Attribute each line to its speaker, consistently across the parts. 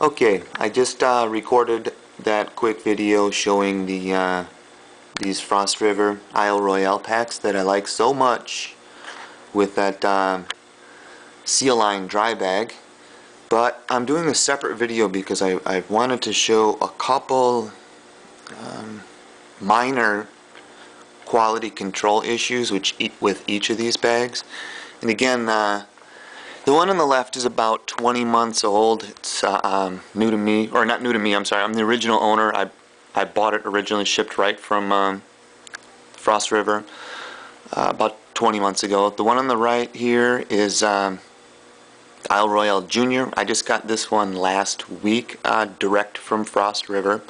Speaker 1: Okay, I just recorded that quick video showing these Frost River Isle Royale packs that I like so much with that Seal Line dry bag. But I'm doing a separate video because I wanted to show a couple minor quality control issues with each of these bags. And again, the one on the left is about 20 months old. It's new to me, or not new to me, I'm sorry. I'm the original owner. I bought it originally shipped right from Frost River about 20 months ago. The one on the right here is Isle Royale Junior. I just got this one last week direct from Frost River.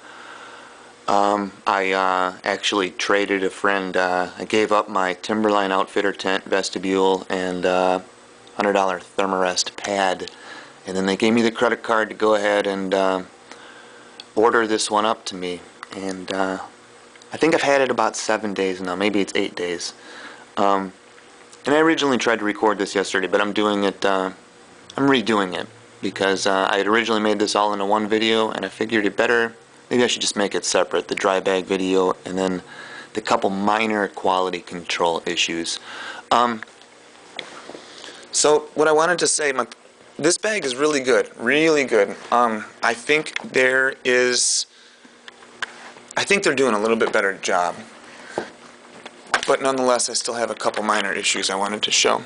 Speaker 1: I actually traded a friend. I gave up my Timberline Outfitter tent, vestibule, and $100 Thermarest pad, and then they gave me the credit card to go ahead and order this one up to me. And I think I've had it about 7 days now, maybe it's 8 days. And I originally tried to record this yesterday, but I'm doing it. I'm redoing it because I had originally made this all into one video, and I figured it better. Maybe I should just make it separate, the dry bag video, and then the couple minor quality control issues. So what I wanted to say, this bag is really good, really good. I think they're doing a little bit better job, but nonetheless, I still have a couple minor issues I wanted to show.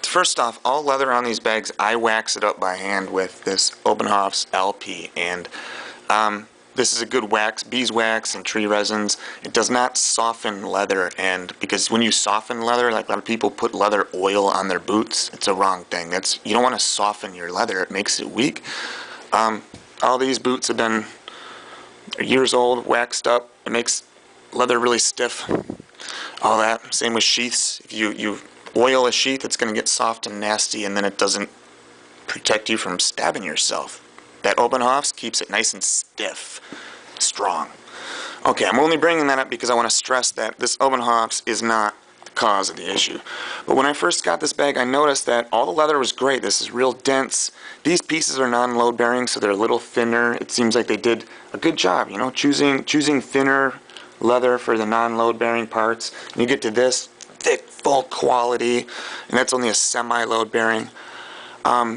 Speaker 1: First off, all leather on these bags, I wax it up by hand with this Obenhoff's LP, and this is a good wax, beeswax and tree resins. It does not soften leather, and because when you soften leather, like a lot of people put leather oil on their boots, it's a wrong thing. You don't want to soften your leather, it makes it weak. All these boots have been years old, waxed up. It makes leather really stiff. All that. Same with sheaths. If you oil a sheath, it's going to get soft and nasty, and then it doesn't protect you from stabbing yourself. That Obenhoff's keeps it nice and stiff, strong. Okay, I'm only bringing that up because I want to stress that this Obenhoff's is not the cause of the issue. But when I first got this bag, I noticed that all the leather was great. This is real dense. These pieces are non-load bearing, so they're a little thinner. It seems like they did a good job, you know, choosing thinner leather for the non-load bearing parts. And you get to this thick, full quality, and that's only a semi-load bearing.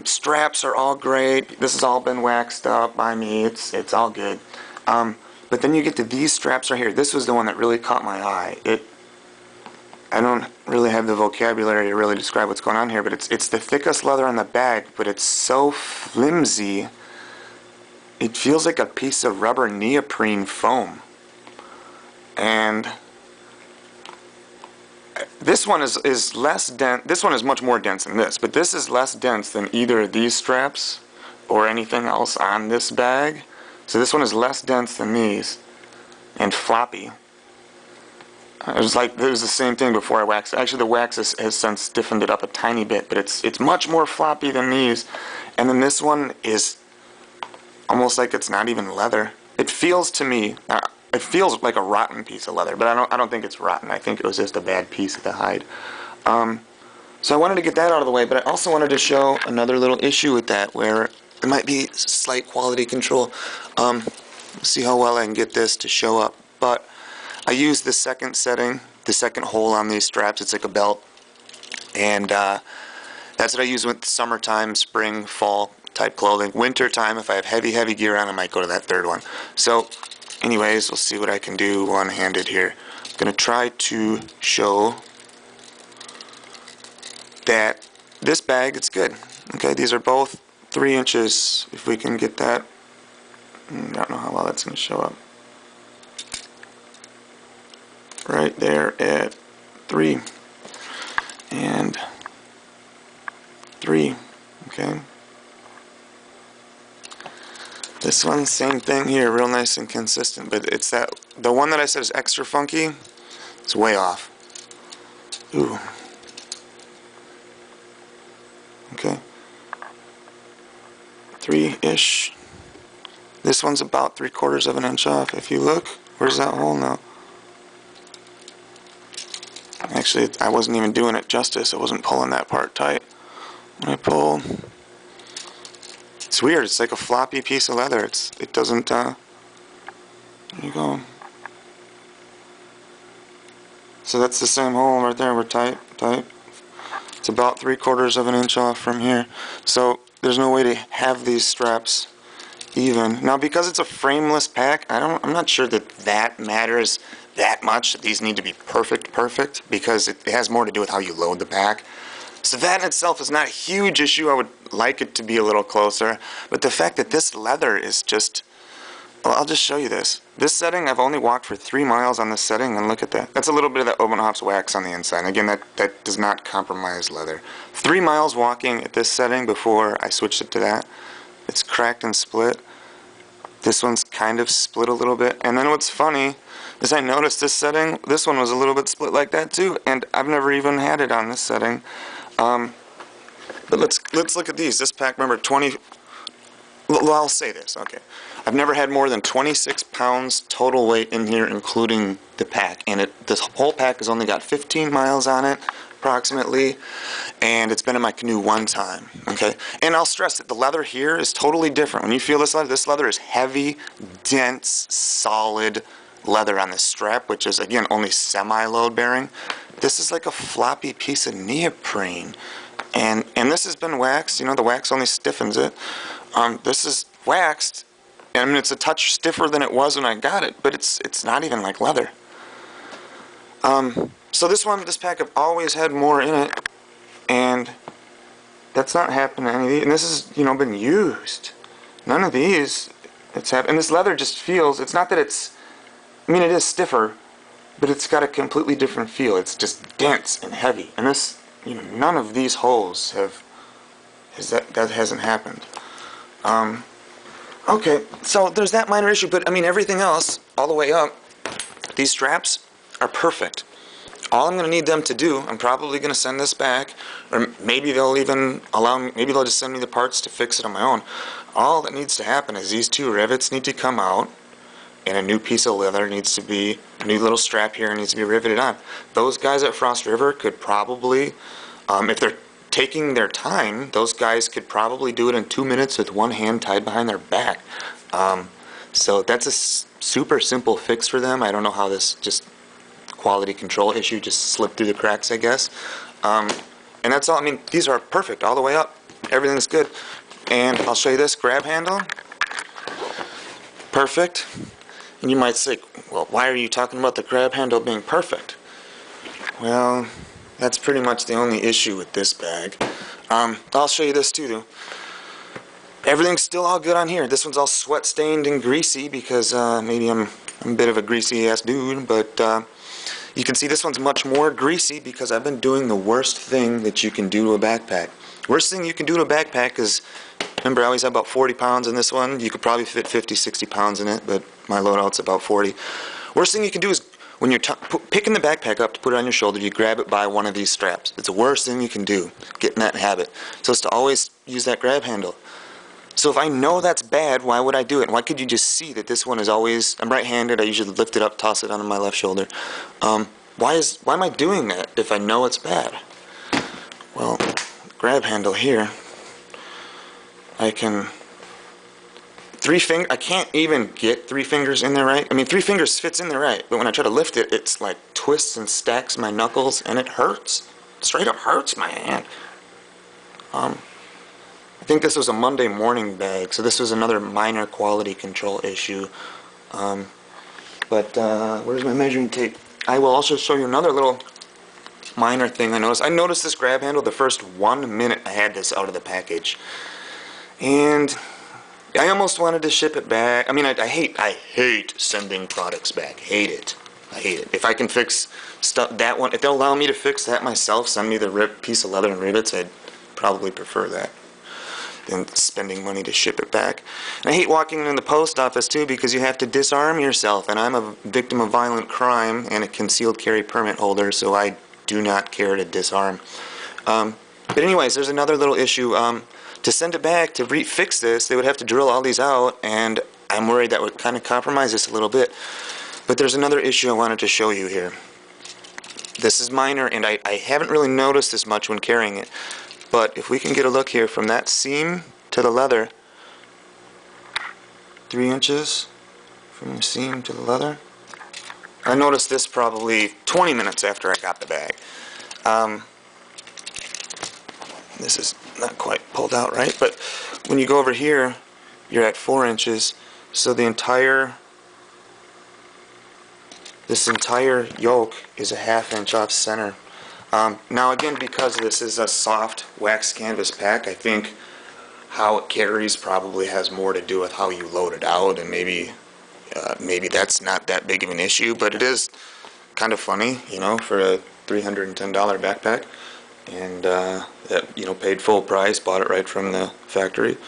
Speaker 1: Straps are all great. This has all been waxed up by me. It's all good. But then you get to these straps right here. This was the one that really caught my eye. I don't really have the vocabulary to really describe what's going on here, but it's the thickest leather on the bag, but it's so flimsy. It feels like a piece of rubber neoprene foam. And this one is less dense. This one is much more dense than this, but this is less dense than either of these straps or anything else on this bag. So this one is less dense than these and floppy. It was the same thing before I waxed it. Actually, the wax has since stiffened it up a tiny bit, but it's much more floppy than these. And then this one is almost like it's not even leather. It feels to me. It feels like a rotten piece of leather, but I don't think it's rotten. I think it was just a bad piece of the hide. So I wanted to get that out of the way, but I also wanted to show another little issue with that where there might be slight quality control. See how well I can get this to show up. But I use the second setting, the second hole on these straps. It's like a belt. And that's what I use with summertime, spring, fall type clothing. Winter time, if I have heavy gear on, I might go to that third one. So anyways, we'll see what I can do one-handed here. I'm going to try to show that this bag, it's good. Okay, these are both 3 inches, if we can get that. I don't know how well that's going to show up. Right there at 3 and 3, okay. This one, same thing here, real nice and consistent, but it's the one that I said is extra funky, it's way off. Ooh. Okay. 3-ish. This one's about 3/4 of an inch off. If you look, where's that hole now? Actually, I wasn't even doing it justice. I wasn't pulling that part tight. When I pull, It's weird. It's like a floppy piece of leather. It doesn't, there you go. So that's the same hole right there. We're tight. It's about 3/4 of an inch off from here. So there's no way to have these straps even. Now, because it's a frameless pack, I'm not sure that matters that much. These need to be perfect, because it has more to do with how you load the pack. So that in itself is not a huge issue. I would like it to be a little closer. But the fact that this leather is just... Well, I'll just show you this. This setting, I've only walked for 3 miles on this setting, and look at that. That's a little bit of that Obenhof's wax on the inside. And again, that does not compromise leather. 3 miles walking at this setting before I switched it to that. It's cracked and split. This one's kind of split a little bit. And then what's funny is I noticed this setting, this one was a little bit split like that too, and I've never even had it on this setting. But let's look at these. This pack, remember, well, I'll say this, okay. I've never had more than 26 pounds total weight in here, including the pack. And this whole pack has only got 15 miles on it, approximately, and it's been in my canoe 1 time, okay? And I'll stress that the leather here is totally different. When you feel this leather is heavy, dense, solid leather on this strap, which is, again, only semi-load bearing. This is like a floppy piece of neoprene. And this has been waxed. You know, the wax only stiffens it. This is waxed. I mean, it's a touch stiffer than it was when I got it, but it's not even like leather. So this pack, I've always had more in it, and that's not happened to any of these. And this has, you know, been used. None of these, it's happened. And this leather just feels, it's not that it's, I mean, it is stiffer, but it's got a completely different feel. It's just dense and heavy. And this, you know, none of these holes that hasn't happened. Okay, so there's that minor issue, but I mean, everything else, all the way up, these straps are perfect. All I'm going to need them to do, I'm probably going to send this back, or maybe they'll even allow me, maybe they'll just send me the parts to fix it on my own. All that needs to happen is these 2 rivets need to come out, and a new piece of leather needs to be, a new little strap here needs to be riveted on. Those guys at Frost River could probably, if they're taking their time, those guys could probably do it in 2 minutes with one hand tied behind their back. So that's a super simple fix for them. I don't know how this just quality control issue just slipped through the cracks, I guess. And that's all. I mean, these are perfect all the way up. Everything's good. And I'll show you this grab handle. Perfect. And you might say, well, why are you talking about the grab handle being perfect? Well, that's pretty much the only issue with this bag. I'll show you this too, though. Everything's still all good on here. This one's all sweat stained and greasy because maybe I'm a bit of a greasy ass dude, but you can see this one's much more greasy because I've been doing the worst thing that you can do to a backpack. Worst thing you can do to a backpack is, remember I always have about 40 pounds in this one. You could probably fit 50, 60 pounds in it, but my loadout's about 40. Worst thing you can do is when you're picking the backpack up to put it on your shoulder, you grab it by one of these straps. It's the worst thing you can do, get in that habit. So it's to always use that grab handle. So if I know that's bad, why would I do it? Why could you just see that this one is always, I'm right-handed, I usually lift it up, toss it onto my left shoulder. Why am I doing that if I know it's bad? Well, grab handle here, I can, I can't even get 3 fingers in there right. I mean, 3 fingers fits in there right, but when I try to lift it, it's like twists and stacks my knuckles, and it hurts. Straight up hurts my hand. I think this was a Monday morning bag, so this was another minor quality control issue. But where's my measuring tape? I will also show you another little minor thing I noticed. I noticed this grab handle the first 1 minute I had this out of the package. And I almost wanted to ship it back. I mean, I hate sending products back. Hate it. I hate it. If I can fix that one, if they'll allow me to fix that myself, send me the piece of leather and rivets, I'd probably prefer that than spending money to ship it back. And I hate walking in the post office too because you have to disarm yourself, and I'm a victim of violent crime and a concealed carry permit holder, so I do not care to disarm. But anyways, there's another little issue. To send it back, to fix this, they would have to drill all these out, and I'm worried that would kind of compromise this a little bit. But there's another issue I wanted to show you here. This is minor, and I haven't really noticed this much when carrying it. But if we can get a look here from that seam to the leather, 3 inches from the seam to the leather. I noticed this probably 20 minutes after I got the bag. This is not quite pulled out right, but when you go over here, you're at 4 inches, so this entire yoke is a ½ inch off center. Now again, because this is a soft wax canvas pack, I think how it carries probably has more to do with how you load it out, and maybe that's not that big of an issue, but it is kind of funny, you know, for a $310 backpack, and that, you know, paid full price, bought it right from the factory.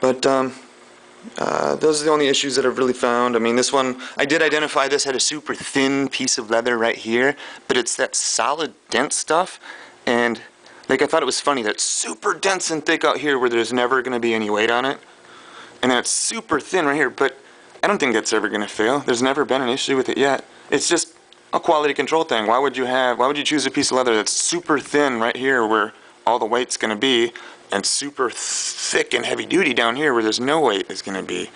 Speaker 1: But those are the only issues that I've really found. I mean, this one, I did identify this had a super thin piece of leather right here, but it's that solid, dense stuff, and like I thought it was funny that it's super dense and thick out here where there's never going to be any weight on it, and then it's super thin right here, but I don't think that's ever going to fail. There's never been an issue with it yet. It's just a quality control thing. Why would you choose a piece of leather that's super thin right here where all the weight's going to be, and super thick and heavy duty down here where there's no weight is going to be?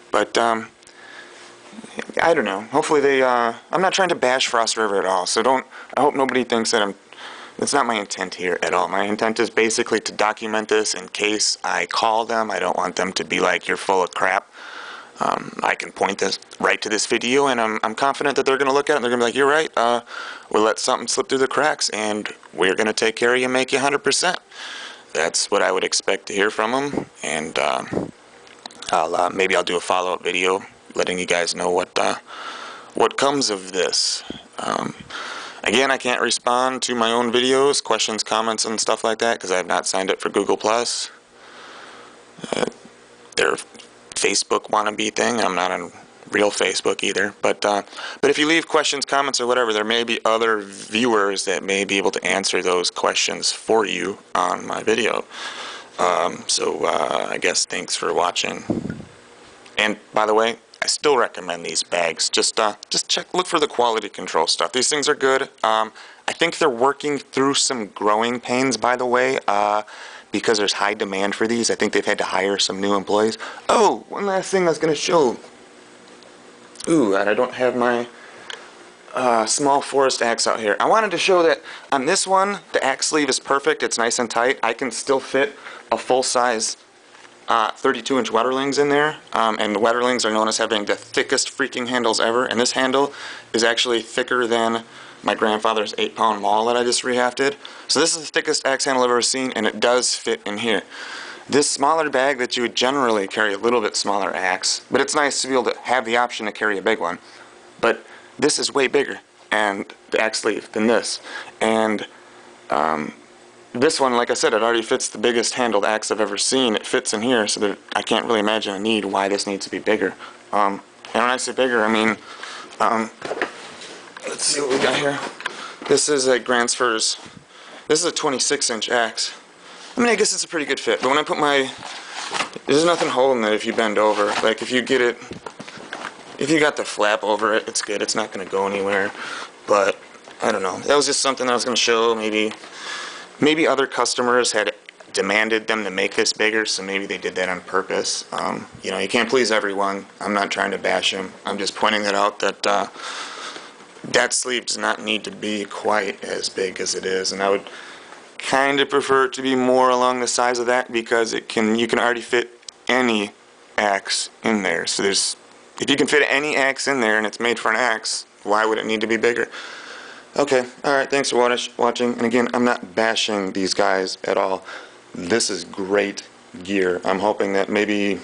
Speaker 1: But I don't know. Hopefully they I'm not trying to bash Frost River at all, so I hope nobody thinks that that's not my intent here at all. My intent is basically to document this in case I call them. I don't want them to be like, you're full of crap. I can point this right to this video, and I'm confident that they're going to look at it and they're going to be like, you're right, we'll let something slip through the cracks, and we're going to take care of you and make you 100%. That's what I would expect to hear from them, and maybe I'll do a follow-up video letting you guys know what comes of this. Again, I can't respond to my own videos, questions, comments, and stuff like that, because I have not signed up for Google+. Their Facebook wannabe thing. I'm not on real Facebook either. But if you leave questions, comments, or whatever, there may be other viewers that may be able to answer those questions for you on my video. So I guess thanks for watching. And by the way, I still recommend these bags. Just look for the quality control stuff. These things are good. I think they're working through some growing pains, by the way, because there's high demand for these. I think they've had to hire some new employees. Oh, one last thing I was going to show. Ooh, and I don't have my small forest axe out here. I wanted to show that on this one, the axe sleeve is perfect. It's nice and tight. I can still fit a full-size 32-inch Wetterlings in there, and the Wetterlings are known as having the thickest freaking handles ever, and this handle is actually thicker than my grandfather's 8-pound maul that I just rehafted. So this is the thickest axe handle I've ever seen, and it does fit in here. This smaller bag that you would generally carry a little bit smaller axe, but it's nice to be able to have the option to carry a big one. But this is way bigger, and the axe sleeve, than this. And this one, like I said, it already fits the biggest handled axe I've ever seen. It fits in here, so that I can't really imagine a need why this needs to be bigger. And when I say bigger, I mean, let's see what we got here. This is a Gransfors. This is a 26-inch axe. I mean, I guess it's a pretty good fit, but when I put there's nothing holding it if you bend over. Like, if you got the flap over it, it's good. It's not going to go anywhere. But, I don't know. That was just something I was going to show. Maybe other customers had demanded them to make this bigger, so maybe they did that on purpose. You know, you can't please everyone. I'm not trying to bash them. I'm just pointing it out that that sleeve does not need to be quite as big as it is, and I would kind of prefer it to be more along the size of that, because you can already fit any axe in there. So if you can fit any axe in there and it's made for an axe, why would it need to be bigger? Okay, alright, thanks for watching. And again, I'm not bashing these guys at all. This is great gear. I'm hoping that maybe